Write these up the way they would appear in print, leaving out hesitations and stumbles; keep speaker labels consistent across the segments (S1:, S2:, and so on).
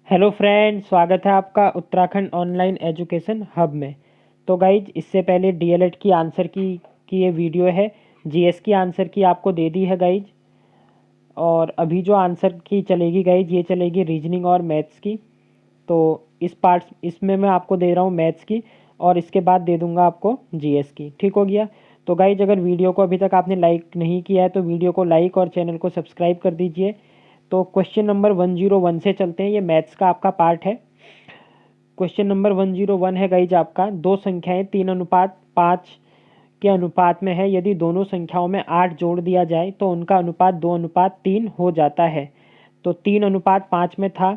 S1: Hello friend, स्वागत है आपका उत्तराखंड ऑनलाइन एजुकेशन हब में। तो गाइज, इससे पहले डीएलएड की आंसर की ये वीडियो है। जीएस की आंसर की आपको दे दी है गाइज। और अभी जो आंसर की चलेगी गाइज, ये चलेगी रीजनिंग और मैथ्स की। तो इसमें मैं आपको दे रहा हूँ मैथ्स की, और इसके बाद दे दूंगा आपको जीएस की। ठीक हो गया। तो गाइज, अगर वीडियो को अभी तक आपने लाइक नहीं किया है तो वीडियो को लाइक और चैनल को सब्सक्राइब कर दीजिए। तो क्वेश्चन नंबर 101 से चलते हैं। ये मैथ्स का आपका पार्ट है। क्वेश्चन नंबर 101 है गाइज आपका, दो संख्याएं 3:5 के अनुपात में है। यदि दोनों संख्याओं में 8 जोड़ दिया जाए तो उनका अनुपात 2:3 हो जाता है। तो 3:5 में था।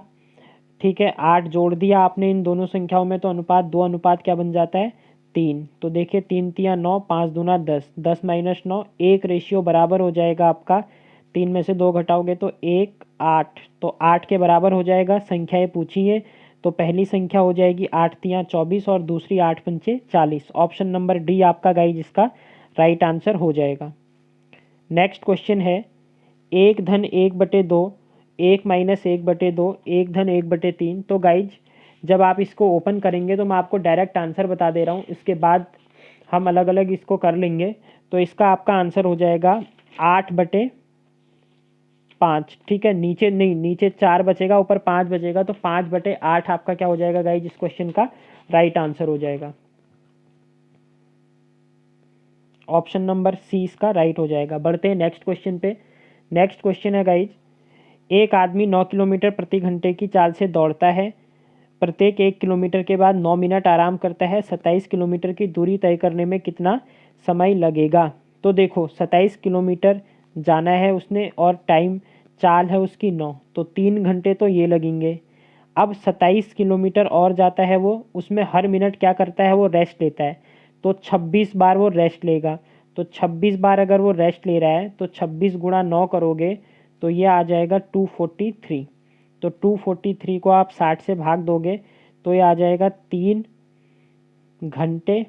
S1: ठीक है, 8 जोड़ दिया आपने इन दोनों संख्याओं में तो अनुपात 2 क्या बन जाता है, 3। तो देखिए, 3 तिया 9, 5 दूना 10, 10 माइनस 9, 1 रेशियो बराबर हो जाएगा आपका। 3 में से 2 घटाओगे तो 1, 8। तो 8 के बराबर हो जाएगा। संख्याएं पूछी है तो पहली संख्या हो जाएगी 8 तिया 24 और दूसरी 8 पंचे 40। ऑप्शन नंबर डी आपका गाइज इसका राइट आंसर हो जाएगा। नेक्स्ट क्वेश्चन है, 1-1/2, 1-1/2, 1-1/3। तो गाइज, जब आप इसको ओपन करेंगे तो मैं आपको डायरेक्ट आंसर बता दे रहा हूँ, इसके बाद हम अलग अलग इसको कर लेंगे। तो इसका आपका आंसर हो जाएगा 8/5। ठीक है, नीचे नहीं, नीचे 4 बचेगा, ऊपर 5 बचेगा, तो 5/8 आपका क्या हो जाएगा गाइज, इस क्वेश्चन का राइट आंसर हो जाएगा। ऑप्शन नंबर सी इसका राइट हो जाएगा। बढ़ते हैं नेक्स्ट क्वेश्चन पे। नेक्स्ट क्वेश्चन है गाइज, एक आदमी 9 किलोमीटर प्रति घंटे की चाल से दौड़ता है। प्रत्येक 1 किलोमीटर के बाद 9 मिनट आराम करता है। 27 किलोमीटर की दूरी तय करने में कितना समय लगेगा। तो देखो, 27 किलोमीटर जाना है उसने और टाइम चाल है उसकी 9, तो 3 घंटे तो ये लगेंगे। अब 27 किलोमीटर और जाता है वो, उसमें हर मिनट क्या करता है, वो रेस्ट लेता है। तो 26 बार वो रेस्ट लेगा। तो 26 बार अगर वो रेस्ट ले रहा है तो 26 गुणा 9 करोगे तो ये आ जाएगा 243। तो 243 को आप 60 से भाग दोगे तो ये आ जाएगा 3 घंटे।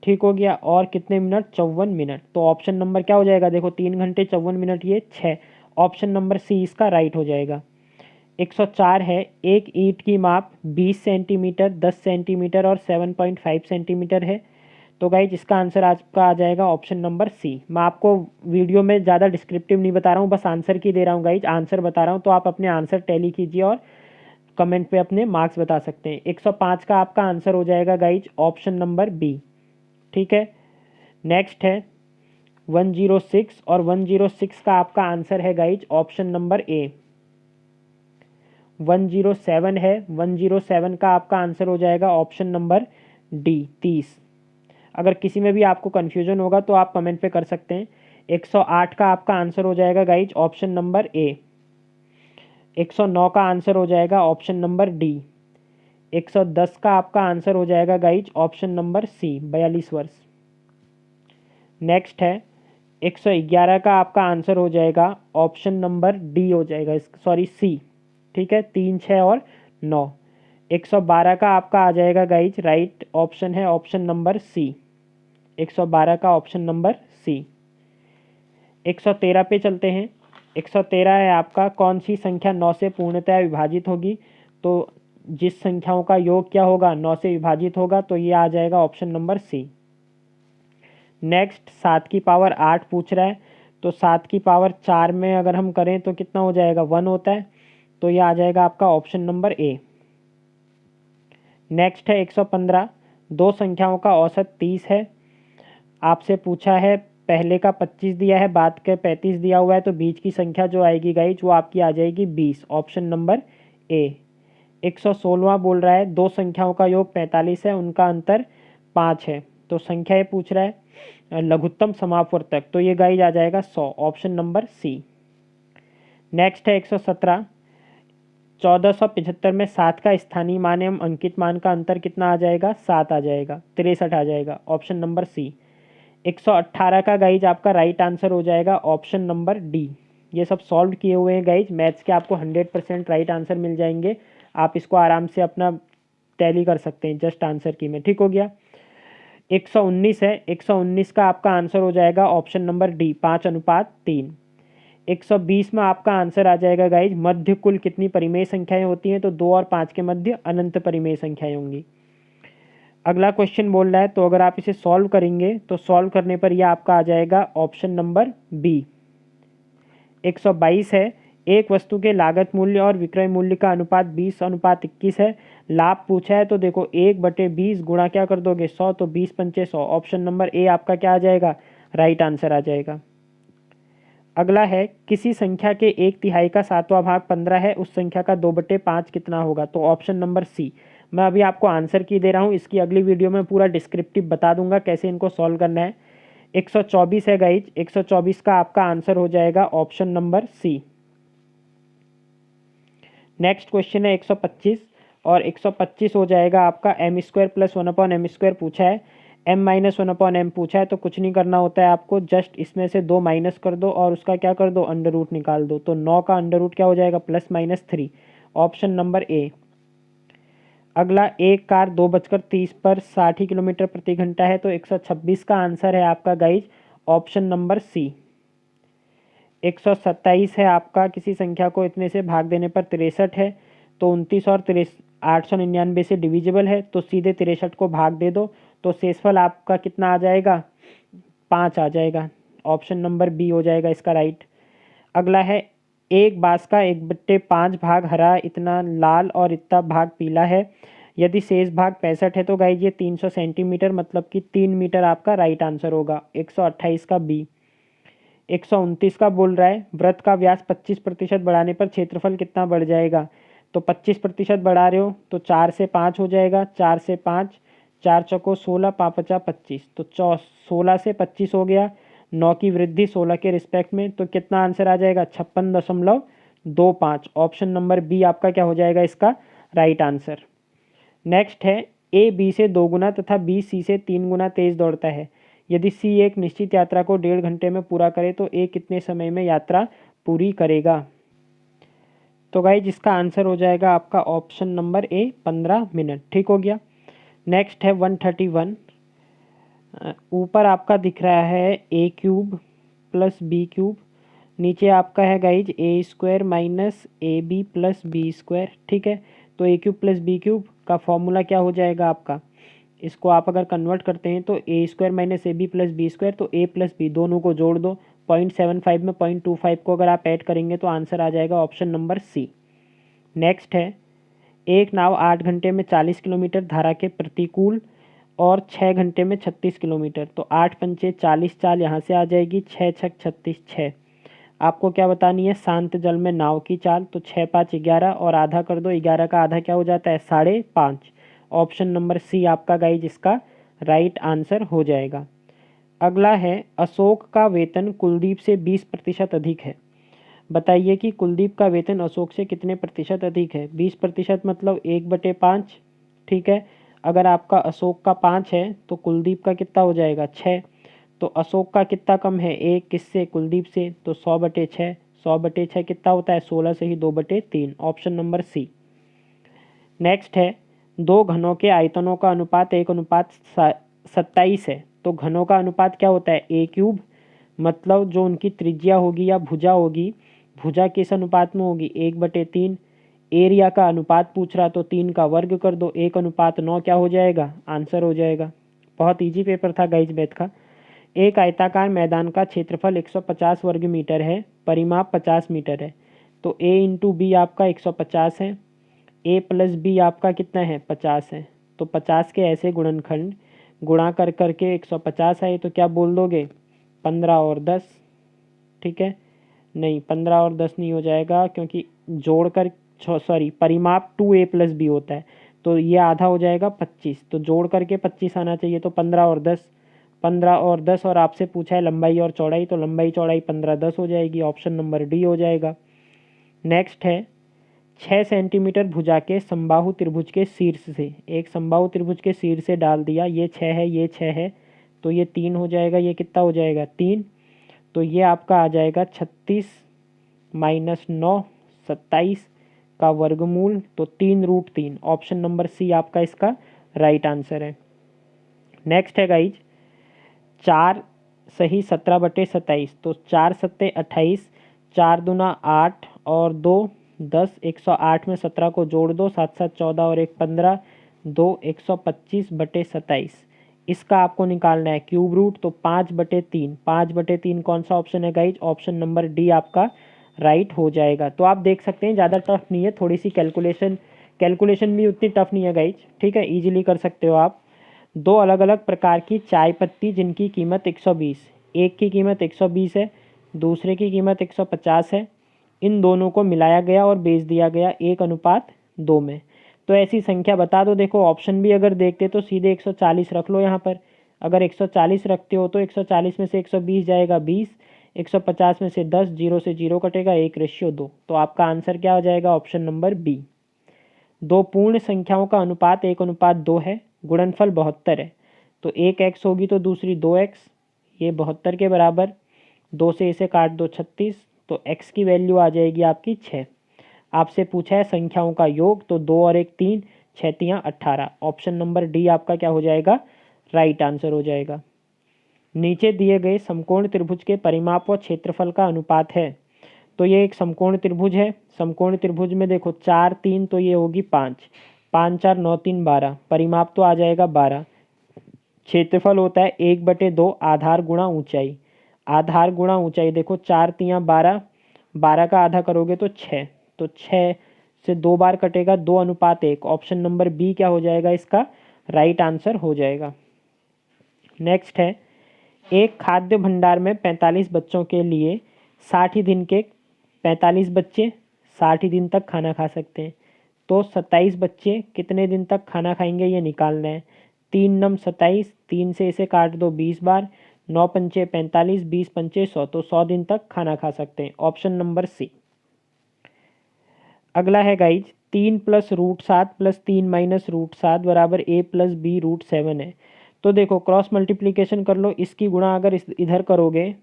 S1: ठीक हो गया। और कितने मिनट, 54 मिनट। तो ऑप्शन नंबर क्या हो जाएगा, देखो 3 घंटे 54 मिनट, ये 6। ऑप्शन नंबर सी इसका राइट हो जाएगा। 104 है, एक ईंट की माप 20 सेंटीमीटर, 10 सेंटीमीटर और 7.5 सेंटीमीटर है। तो गाइज, इसका आंसर आपका आ जाएगा ऑप्शन नंबर सी। मैं आपको वीडियो में ज़्यादा डिस्क्रिप्टिव नहीं बता रहा हूँ, बस आंसर की दे रहा हूँ गाइज, आंसर बता रहा हूँ। तो आप अपने आंसर टैली कीजिए और कमेंट पे अपने मार्क्स बता सकते हैं। 105 का आपका आंसर हो जाएगा गाइज ऑप्शन नंबर बी। ठीक है। नेक्स्ट है 106, और 106 का आपका आंसर है गाइज ऑप्शन नंबर ए। 107 है, 107 का आपका आंसर हो जाएगा ऑप्शन नंबर डी, 30। अगर किसी में भी आपको कन्फ्यूजन होगा तो आप कमेंट पे कर सकते हैं। 108 का आपका आंसर हो जाएगा गाइज ऑप्शन नंबर ए। 109 का आंसर हो जाएगा ऑप्शन नंबर डी। 110 का आपका आंसर हो जाएगा गाइज ऑप्शन नंबर सी, 42 वर्ष। नेक्स्ट है 111 का आपका आंसर हो जाएगा ऑप्शन नंबर डी हो जाएगा, सॉरी सी। ठीक है, 3, 6 और 9। 112 का आपका आ जाएगा गाइज, राइट ऑप्शन है ऑप्शन नंबर सी। 112 का ऑप्शन नंबर सी। 113 पे चलते हैं। 113 है आपका, कौन सी संख्या 9 से पूर्णतः विभाजित होगी। तो जिस संख्याओं का योग क्या होगा, 9 से विभाजित होगा, तो ये आ जाएगा ऑप्शन नंबर सी। नेक्स्ट 7 की पावर 8 पूछ रहा है। तो 7 की पावर 4 में अगर हम करें तो कितना हो जाएगा, 1 होता है। तो ये आ जाएगा आपका ऑप्शन नंबर ए। नेक्स्ट है 115, दो संख्याओं का औसत 30 है। आपसे पूछा है, पहले का 25 दिया है, बाद के 35 दिया हुआ है, तो बीच की संख्या जो आएगी गाइज वो आपकी आ जाएगी 20। Option number A. 116 बोल रहा है, दो संख्याओं का योग 45 है, उनका अंतर 5 है। तो संख्या ये पूछ रहा है लघुत्तम समापवर्तक, तो ये गाइज आ जाएगा 100। Option number C. नेक्स्ट है 117, 1475 में 7 का स्थानीय मान एवं अंकित मान का अंतर कितना आ जाएगा, 7 आ जाएगा, 63 आ जाएगा। ऑप्शन नंबर सी। 118 का गाइज आपका राइट आंसर हो जाएगा ऑप्शन नंबर डी। ये सब सॉल्व किए हुए हैं गाइज, मैथ्स के आपको 100% राइट आंसर मिल जाएंगे। आप इसको आराम से अपना टैली कर सकते हैं जस्ट आंसर की में। ठीक हो गया। 119 है, 119 का आपका आंसर हो जाएगा ऑप्शन नंबर डी, 5:3। 120 में आपका आंसर आ जाएगा गाइज मध्य कुल कितनी परिमेय संख्याएं होती हैं, तो 2 और 5 के मध्य अनंत परिमेय संख्याएं होंगी। अगला क्वेश्चन बोल रहा है, तो अगर आप इसे सॉल्व करेंगे तो सॉल्व करने पर यह आपका आ जाएगा ऑप्शन नंबर बी। 122 है, एक वस्तु के लागत मूल्य और विक्रय मूल्य का अनुपात 20:21 है। लाभ पूछा है, तो देखो 1/20 गुणा क्या कर दोगे 100, तो 20 पंचे 100। ऑप्शन नंबर ए आपका क्या आ जाएगा, राइट आंसर आ जाएगा। अगला है, किसी संख्या के 1/3 का 7वां भाग 15 है, उस संख्या का 2/5 कितना होगा, तो ऑप्शन नंबर सी। मैं अभी आपको आंसर की दे रहा हूँ, इसकी अगली वीडियो में पूरा डिस्क्रिप्टिव बता दूंगा कैसे इनको सॉल्व करना है। 124 है गाइज, 124 का आपका आंसर हो जाएगा option number C. Next question है 125, और 125 हो जाएगा आपका m² + 1/m² पूछा है, m - 1/m पूछा है, तो कुछ नहीं करना होता है आपको, जस्ट इसमें से 2 माइनस कर दो और उसका क्या कर दो, अंडर रूट निकाल दो। तो 9 का अंडर रूट क्या हो जाएगा, +-3, ऑप्शन नंबर ए। अगला, एक कार 2:30 पर 60 किलोमीटर प्रति घंटा है, तो 126 का आंसर है आपका गाइज ऑप्शन नंबर सी। 127 है आपका, किसी संख्या को इतने से भाग देने पर 63 है, तो 29 और 899 से डिविजिबल है, तो सीधे 63 को भाग दे दो, तो शेषफल आपका कितना आ जाएगा, 5 आ जाएगा। ऑप्शन नंबर बी हो जाएगा इसका राइट। अगला है, एक बांस का 1/5 भाग हरा, इतना लाल और इतना भाग पीला है, यदि शेष भाग 65 है, तो गाइज ये 300 सेंटीमीटर मतलब कि 3 मीटर आपका राइट आंसर होगा। 128 का बी। 129 का बोल रहा है, वृत्त का व्यास 25% बढ़ाने पर क्षेत्रफल कितना बढ़ जाएगा, तो 25% बढ़ा रहे हो तो 4 से 5 हो जाएगा, 4 से 5, 4 चौको 16, 5×5 25, तो 16 से 25 हो गया। 9 की वृद्धि 16 के रिस्पेक्ट में, तो कितना आंसर आ जाएगा, 56.25। ऑप्शन नंबर बी आपका क्या हो जाएगा इसका राइट आंसर। नेक्स्ट है, ए बी से 2 गुना तथा बी सी से 3 गुना तेज दौड़ता है, यदि सी एक निश्चित यात्रा को 1.5 घंटे में पूरा करे तो ए कितने समय में यात्रा पूरी करेगा, तो गाइज इसका आंसर हो जाएगा आपका ऑप्शन नंबर ए 15 मिनट। ठीक हो गया। नेक्स्ट है 131, ऊपर आपका दिख रहा है a³ + b³, नीचे आपका है गाइज a² - ab + b²। ठीक है, तो a³ + b³ का फॉर्मूला क्या हो जाएगा आपका, इसको आप अगर कन्वर्ट करते हैं तो a² - ab + b², तो a + b दोनों को जोड़ दो, 0.75 में 0.25 को अगर आप ऐड करेंगे तो आंसर आ जाएगा ऑप्शन नंबर सी। नेक्स्ट है, एक नाव 8 घंटे में 40 किलोमीटर धारा के प्रतिकूल और 6 घंटे में 36 किलोमीटर, तो 8 पंचे 40, चाल यहाँ से आ जाएगी, 6 छक 36, 6। आपको क्या बतानी है, शांत जल में नाव की चाल, तो 6 5 11 और आधा कर दो, 11 का आधा क्या हो जाता है, 5.5। ऑप्शन नंबर सी आपका गाइज इसका राइट आंसर हो जाएगा। अगला है, अशोक का वेतन कुलदीप से 20% अधिक है, बताइए कि कुलदीप का वेतन अशोक से कितने प्रतिशत अधिक है। 20% मतलब 1/5। ठीक है, अगर आपका अशोक का 5 है तो कुलदीप का कितना हो जाएगा, 6। तो अशोक का कितना कम है, 1 किससे, कुलदीप से, तो 100/6। 100/6 कितना होता है, 16 से ही 2/3। Option number C. नेक्स्ट है, दो घनों के आयतनों का अनुपात 1:27 है, तो घनों का अनुपात क्या होता है, a³, मतलब जो उनकी त्रिज्या होगी या भुजा होगी, भुजा किस अनुपात में होगी, 1/3। एरिया का अनुपात पूछ रहा, तो 3 का वर्ग कर दो, 1:9 क्या हो जाएगा, आंसर हो जाएगा। बहुत इजी पेपर था गाइज मैथ का। एक आयताकार मैदान का क्षेत्रफल 150 वर्ग मीटर है, परिमाप 50 मीटर है, तो a × b आपका 150 है, a + b आपका कितना है, 50 है, तो 50 के ऐसे गुणनखंड गुणा कर करके 150 आए, तो क्या बोल दोगे, 15 और 10। ठीक है, नहीं 15 और 10 नहीं हो जाएगा, क्योंकि जोड़कर परिमाप 2a + b होता है, तो ये आधा हो जाएगा 25, तो जोड़ करके 25 आना चाहिए, तो 15 और 10, 15 और 10, और आपसे पूछा है लंबाई और चौड़ाई, तो लंबाई चौड़ाई 15 10 हो जाएगी। ऑप्शन नंबर डी हो जाएगा। नेक्स्ट है, 6 सेंटीमीटर भुजा के समबाहु त्रिभुज के शीर्ष से, एक समबाहु त्रिभुज के शीर्ष से डाल दिया, ये 6 है, ये 6 है, तो ये 3 हो जाएगा, ये कितना हो जाएगा, 3, तो ये आपका आ जाएगा 36 - 9 27 का वर्गमूल, तो 3√3। ऑप्शन नंबर सी आपका इसका राइट आंसर है। नेक्स्ट है गाइज, 4 सही 17/27, तो 4 सत्ते 28, 4 दूना 8 और 2 10, 108 में 17 को जोड़ दो, 7 7 14 और 1 15, 2 125/27। इसका आपको निकालना है क्यूब रूट, तो 5/3। 5/3 कौन सा ऑप्शन है गाइज? ऑप्शन नंबर डी आपका राइट हो जाएगा। तो आप देख सकते हैं ज़्यादा टफ नहीं है, थोड़ी सी कैलकुलेशन भी उतनी टफ नहीं है गाइज, ठीक है, इजीली कर सकते हो आप। दो अलग अलग प्रकार की चाय पत्ती जिनकी कीमत 120, एक की कीमत 120 है, दूसरे की कीमत 150 है, इन दोनों को मिलाया गया और बेच दिया गया 1:2 में। तो ऐसी संख्या बता दो। देखो ऑप्शन भी अगर देखते तो सीधे 140 रख लो यहाँ पर। अगर 140 रखते हो तो 140 में से 120 जाएगा 20, 150 में से 10, 0 से 0 कटेगा, 1:2। तो आपका आंसर क्या हो जाएगा? Option number B. दो पूर्ण संख्याओं का अनुपात 1:2 है, गुणनफल 72 है, तो एक x होगी तो दूसरी 2x, ये 72 के बराबर। 2 से इसे काट दो 36, तो x की वैल्यू आ जाएगी आपकी 6। आपसे पूछा है संख्याओं का योग, तो 2 और 1 3, 6 3 18। ऑप्शन नंबर डी आपका क्या हो जाएगा? राइट आंसर हो जाएगा। नीचे दिए गए समकोण त्रिभुज के परिमाप व क्षेत्रफल का अनुपात है। तो ये एक समकोण त्रिभुज है। समकोण त्रिभुज में देखो 4 3, तो ये होगी 5, 5 4 9 3 12, परिमाप तो आ जाएगा 12। क्षेत्रफल होता है 1/2 आधार गुणा ऊंचाई। आधार गुणा ऊंचाई, देखो 4 3 12, 12 का आधा करोगे तो 6, तो 6 से 2 बार कटेगा, 2:1। ऑप्शन नंबर बी क्या हो जाएगा? इसका राइट आंसर हो जाएगा। नेक्स्ट है, एक खाद्य भंडार में 45 बच्चों के लिए 60 ही दिन के 45 बच्चे 60 ही दिन तक खाना खा सकते हैं। तो 27 बच्चे कितने दिन तक खाना खाएंगे ये निकालना है। 3 नम 27, 3 से इसे काट दो 20 बार, 9 पंचे 45, 20 पंचे 100, तो 100 दिन तक खाना खा सकते हैं। Option number C. अगला है गाइज 3 + √7 + 3 - √7 बराबर a + b √7 है। तो देखो क्रॉस मल्टीप्लिकेशन कर लो, इसकी गुणा अगर इधर करोगे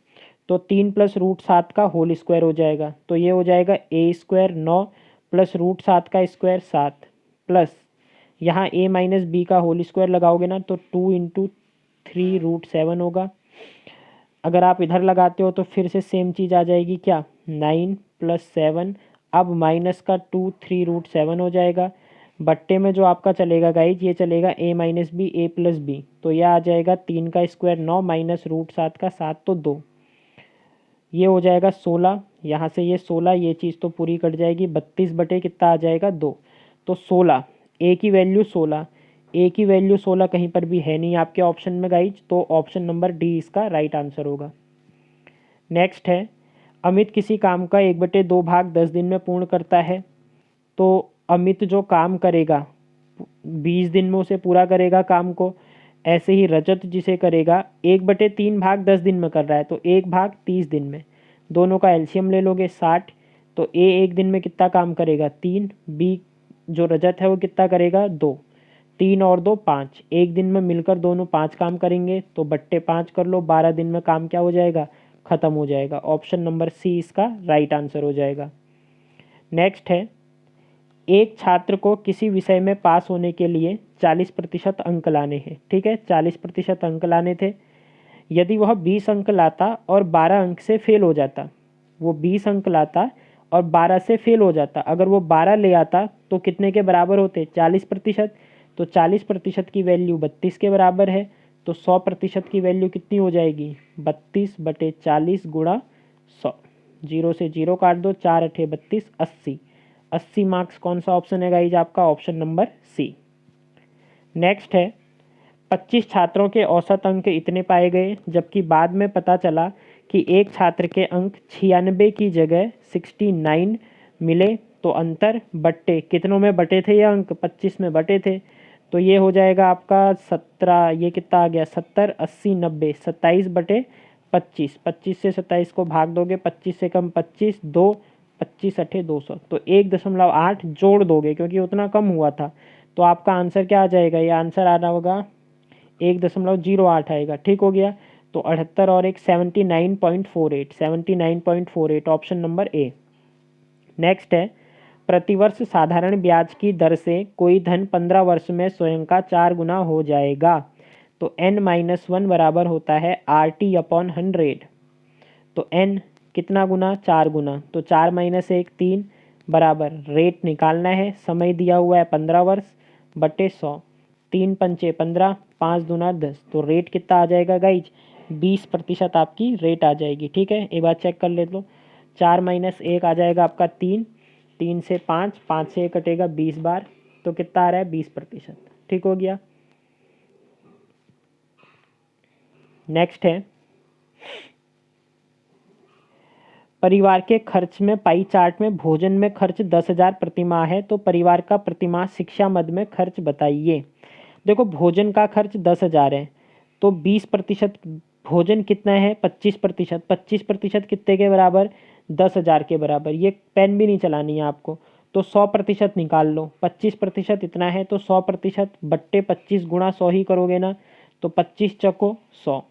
S1: तो 3 + √7 का होल स्क्वायर हो जाएगा, तो ये हो जाएगा a² 9 + √7 का स्क्वायर 7 प्लस यहाँ a - b का होल स्क्वायर लगाओगे ना तो 2 × 3 √7 होगा। अगर आप इधर लगाते हो तो फिर से सेम चीज़ आ जाएगी, क्या? 9 + 7, अब माइनस का 2 3 √7 हो जाएगा। बट्टे में जो आपका चलेगा गाइज, ये चलेगा a - b a + b, तो यह आ जाएगा 3 का स्क्वायर 9 - √7 का 7, तो 2, ये हो जाएगा 16। यहाँ से ये 16, ये चीज़ तो पूरी कट जाएगी, 32 बटे कितना आ जाएगा? 2, तो 16। ए की वैल्यू 16, ए की वैल्यू 16 कहीं पर भी है नहीं आपके ऑप्शन में गाइज, तो ऑप्शन नंबर डी इसका राइट आंसर होगा। नेक्स्ट है, अमित किसी काम का 1/2 भाग 10 दिन में पूर्ण करता है। तो अमित जो काम करेगा 20 दिन में उसे पूरा करेगा काम को। ऐसे ही रजत जिसे करेगा 1/3 भाग 10 दिन में कर रहा है, तो 1 भाग 30 दिन में। दोनों का एलसीएम ले लोगे 60, तो ए 1 दिन में कितना काम करेगा? 3, बी जो रजत है वो कितना करेगा? 2, 3 और 2 5, 1 दिन में मिलकर दोनों 5 काम करेंगे, तो बट्टे 5 कर लो, 12 दिन में काम क्या हो जाएगा? ख़त्म हो जाएगा। ऑप्शन नंबर सी इसका राइट आंसर हो जाएगा। नेक्स्ट है, एक छात्र को किसी विषय में पास होने के लिए 40% अंक लाने हैं, ठीक है, 40% अंक लाने थे। यदि वह 20 अंक लाता और 12 अंक से फेल हो जाता, वो 20 अंक लाता और 12 से फेल हो जाता, अगर वो 12 ले आता तो कितने के बराबर होते? 40%। तो 40% की वैल्यू 32 के बराबर है, तो 100% की वैल्यू कितनी हो जाएगी? 32/40 गुणा 100, 0 से 0 काट दो, 4 8 32, 80। 80 मार्क्स कौन सा ऑप्शन है गाइज आपका? Option number C. नेक्स्ट है, 25 छात्रों के औसत अंक इतने पाए गए, जबकि बाद में पता चला कि एक छात्र के अंक 96 की जगह 69 मिले, तो अंतर बट्टे कितनों में बटे थे? ये अंक 25 में बटे थे, तो ये हो जाएगा आपका 17, ये कितना आ गया? 70 80 90, 27/25। 25 से 27 को भाग दोगे, 25 से कम 25, 2 25 8 200, तो 1.8 जोड़ दोगे क्योंकि उतना कम हुआ था, तो आपका आंसर क्या आ जाएगा? ये आंसर आ रहा होगा 1.08 आएगा, ठीक हो गया। तो 78 और 1 79.48, 79.48 ऑप्शन नंबर ए। नेक्स्ट है, प्रतिवर्ष साधारण ब्याज की दर से कोई धन 15 वर्ष में स्वयं का 4 गुना हो जाएगा। तो n - 1 बराबर होता है RT/100। तो n कितना गुना, 4 गुना, तो 4 माइनस 1 3 बराबर रेट निकालना है। समय दिया हुआ है 15 वर्ष बटे 100, 3 पंचे 15, 5 दूना 10, तो रेट कितना आ जाएगा गाइज, 20% आपकी रेट आ जाएगी। ठीक है, एक बार चेक कर ले लो। 4 माइनस 1 आ जाएगा आपका 3, 3 से 5, 5 से 1 कटेगा 20 बार, तो कितना आ रहा है 20%। ठीक हो गया। नेक्स्ट है परिवार के खर्च में पाई चार्ट में भोजन में खर्च 10,000 प्रतिमाह है, तो परिवार का प्रतिमाह शिक्षा मद में खर्च बताइए। देखो भोजन का खर्च 10,000 है, तो 20% भोजन कितना है 25%, 25% कितने के बराबर 10,000 के बराबर। ये पेन भी नहीं चलानी है आपको, तो 100% निकाल लो। 25% इतना है, तो 100% बट्टे 25 गुणा 100 ही करोगे ना, तो 25 चको 100,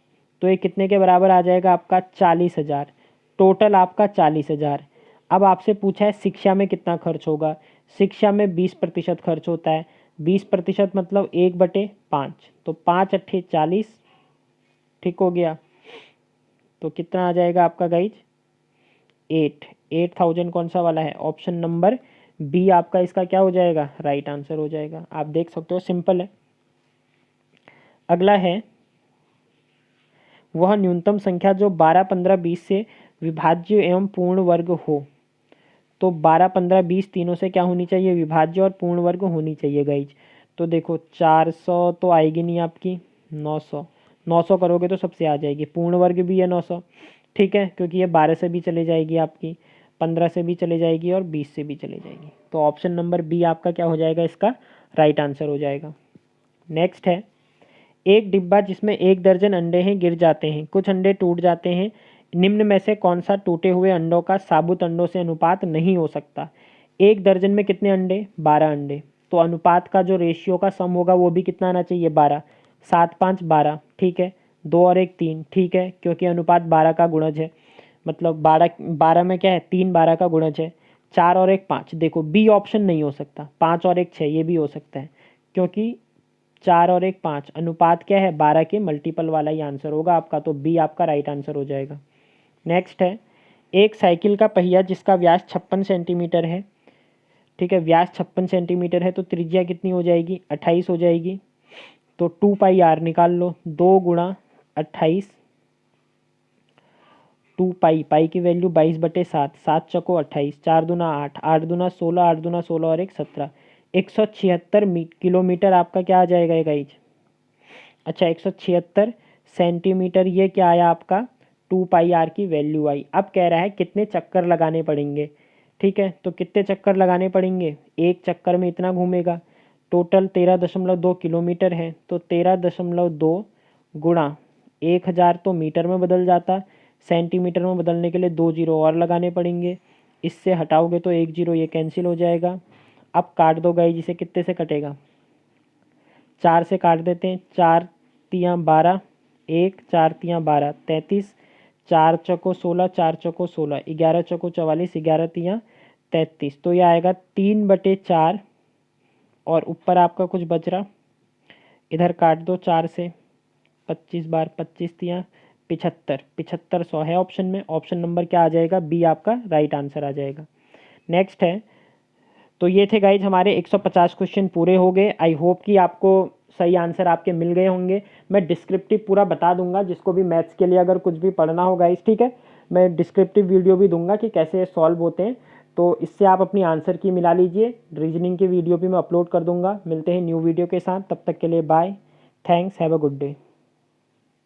S1: तो ये कितने के बराबर आ जाएगा आपका 40,000। टोटल आपका 40,000। अब आपसे पूछा है शिक्षा में कितना खर्च होगा। शिक्षा में 20% खर्च होता है, 20% मतलब 1/5, तो 5 अट्ठे 40। ठीक हो गया, तो कितना आ जाएगा आपका गाइज 8,000 कौन सा वाला है, ऑप्शन नंबर बी आपका इसका क्या हो जाएगा, राइट आंसर हो जाएगा। आप देख सकते हो सिंपल है। अगला है वह न्यूनतम संख्या जो 12, 15, 20 से विभाज्य एवं पूर्ण वर्ग हो। तो 12, 15, 20 तीनों से क्या होनी चाहिए, विभाज्य और पूर्ण वर्ग होनी चाहिए गाइज। तो देखो 400 तो आएगी नहीं आपकी, 900, 900 करोगे तो सबसे आ जाएगी। पूर्ण वर्ग भी है 900, ठीक है, क्योंकि ये 12 से भी चले जाएगी आपकी, 15 से भी चले जाएगी और 20 से भी चले जाएगी। तो ऑप्शन नंबर बी आपका क्या हो जाएगा, इसका राइट आंसर हो जाएगा। नेक्स्ट है एक डिब्बा जिसमें 1 दर्जन अंडे हैं गिर जाते हैं, कुछ अंडे टूट जाते हैं, निम्न में से कौन सा टूटे हुए अंडों का साबुत अंडों से अनुपात नहीं हो सकता। 1 दर्जन में कितने अंडे, 12 अंडे, तो अनुपात का जो रेशियो का सम होगा वो भी कितना आना चाहिए 12, 7 5 12, ठीक है, 2 और 1 3, ठीक है, क्योंकि अनुपात 12 का गुणज है, मतलब 12 में क्या है 3 12 का गुणज है। 4 और 1 5, देखो बी ऑप्शन नहीं हो सकता, 5 और 1 6 ये भी हो सकता है, क्योंकि 4 और 1 5 अनुपात क्या है 12 के मल्टीपल वाला ही आंसर होगा आपका, तो बी आपका राइट आंसर हो जाएगा। नेक्स्ट है एक साइकिल का पहिया जिसका व्यास 56 सेंटीमीटर है, ठीक है, व्यास 56 सेंटीमीटर है, तो त्रिज्या कितनी हो जाएगी 28 हो जाएगी। तो 2 पाई आर निकाल लो, 2 गुणा 28, 2 पाई, पाई की वैल्यू 22/7, 7 चको 28, 4 दूना 8, 8 दूना 16, 8 दूना 16 और 1 17, 176 किलोमीटर आपका क्या आ जाएगा ये गाइज। अच्छा 176 सेंटीमीटर, ये क्या आया आपका 2 पाई आर की वैल्यू आई। अब कह रहा है कितने चक्कर लगाने पड़ेंगे, ठीक है, तो कितने चक्कर लगाने पड़ेंगे, एक चक्कर में इतना घूमेगा, टोटल 13.2 किलोमीटर है, तो 13.2 गुणा 1000 तो मीटर में बदल जाता, सेंटीमीटर में बदलने के लिए 2 जीरो और लगाने पड़ेंगे, इससे हटाओगे तो 1 जीरो ये कैंसिल हो जाएगा। अब काट दो गाइस, जिसे कितने से कटेगा, 4 से काट देते हैं, 4 तियाँ 12, 1 4 तियाँ 12 33, 4 चौको 16, 4 चौको 16, 11 चौको 44, 11 तियाँ 33, तो ये आएगा 3/4 और ऊपर आपका कुछ बच रहा, इधर काट दो 4 से, 25 बार 25 तियाँ 75, 7500 है ऑप्शन में, ऑप्शन नंबर क्या आ जाएगा बी आपका राइट आंसर आ जाएगा। नेक्स्ट है, तो ये थे गाइज हमारे 150 क्वेश्चन पूरे हो गए। आई होप कि आपको सही आंसर आपके मिल गए होंगे। मैं डिस्क्रिप्टिव पूरा बता दूंगा, जिसको भी मैथ्स के लिए अगर कुछ भी पढ़ना हो गाइज, ठीक है, मैं डिस्क्रिप्टिव वीडियो भी दूंगा कि कैसे सॉल्व होते हैं, तो इससे आप अपनी आंसर की मिला लीजिए। रीजनिंग की वीडियो भी मैं अपलोड कर दूंगा। मिलते हैं न्यू वीडियो के साथ, तब तक के लिए bye, thanks, have a good day.